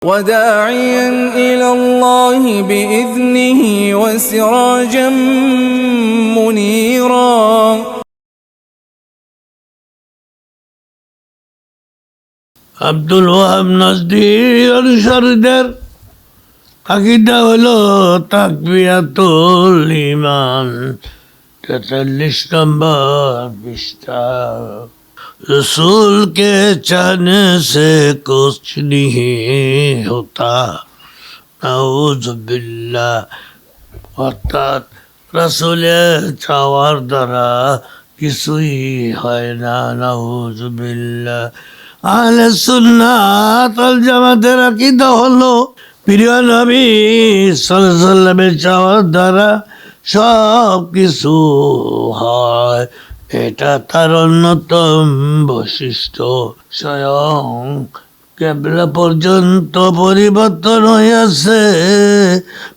وداعيا إلى الله بإذنه وسراجا منيرا আব্দুল ওয়াহাব নজদি অনুসারীদের আকীদা হলো তাকবিয়াতুল ঈমান 43 নম্বর পৃষ্ঠা। रसूल के चाहने से कुछ नहीं होता नाउजुबिल्लाह, অর্থাৎ রাসূলের চাওয়ার দ্বারা কিছুই হয় না। নাউজুবিল্লাহ। আহলে সুন্নাত ওয়াল জামাতের আকীদা হলো প্রিয় নবী সাল্লাল্লাহু আলাইহি ওয়াসাল্লামের চাওয়ার দ্বারা সব কিছু হয়, এটা তার অন্যতম বৈশিষ্ট্য। স্বয়ং কেবলা পর্যন্ত পরিবর্তন হইয়াছে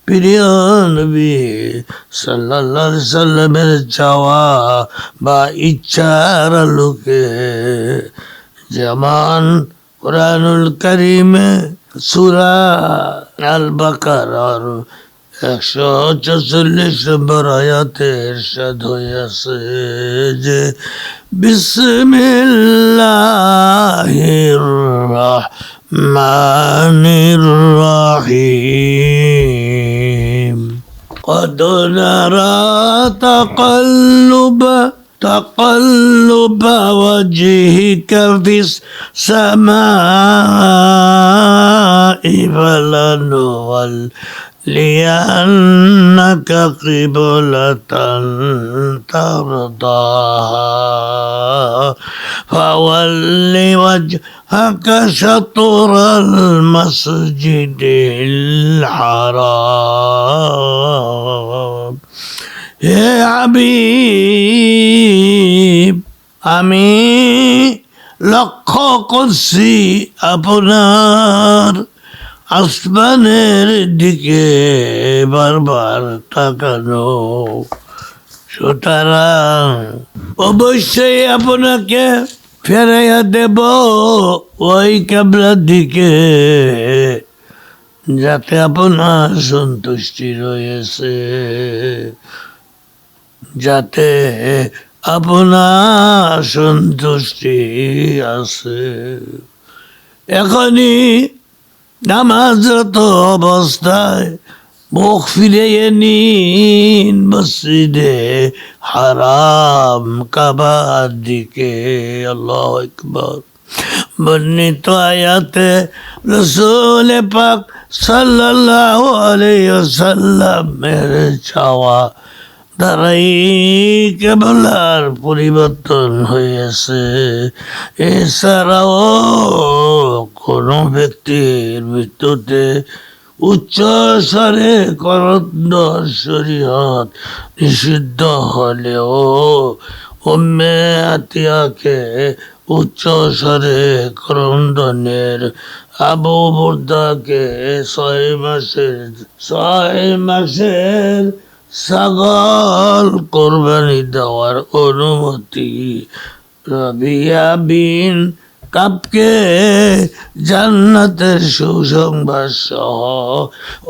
প্রিয় নবী সাল্লাল্লাহু আলাইহি সাল্লামের চাওয়া বা ইচ্ছার আলোকে। যেমন কুরআনুল কারীমে সূরা আল বাকারার 144 নম্বর আয়াতে ইরশাদ হইয়াছে যে বিসমিল্লাহির রাহমানির রাহিম। قد نرى تقلب وجهك في السماء فلنولينك قبلة ترضاها فول وجهك شطر المسجد الحرام। হে হাবিব, আমি লক্ষ্য করছি আপনার আসমানের দিকে বারবার তাকানো, সুতরাং অবশ্যই আপনাকে ফেরাইয়া দেব ওই কিবলার দিকে যাতে আপনার সন্তুষ্টি রয়েছে, যাতে আপনার সন্তুষ্টি আছে। এখনই নামাজরত অবস্থায় মুখ ফিরিয়ে নিন মসজিদে হারাম কাবার দিকে। আল্লাহু আকবার। বর্ণিত আয়াতে রাসূল পাক সাল্লাল্লাহু আলাইহি ওয়াসাল্লামের চাওয়া দ্বারাই কেবলার পরিবর্তন হয়েছে। এছাড়াও কোনো ব্যক্তির মৃত্যুতে উচ্চ স্বরে করন্দন শরীয়ত নিষিদ্ধ হলেও উম্মে আতিয়াকে উচ্চ স্বরে ক্রন্দনের আবু বুরদাকে 6 মাসের ছাগল কোরবানি দেওয়ার অনুমতি, রাবিয়া বিন কাবকে জান্নাতের সুসংবাদ সহ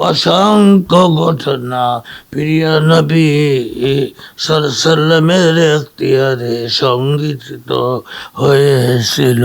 অসংখ্য ঘটনা প্রিয় নবী সাল্লাল্লাহু আলাইহি সাল্লামের এখতিয়ারে সংগঠিত হয়েছিল।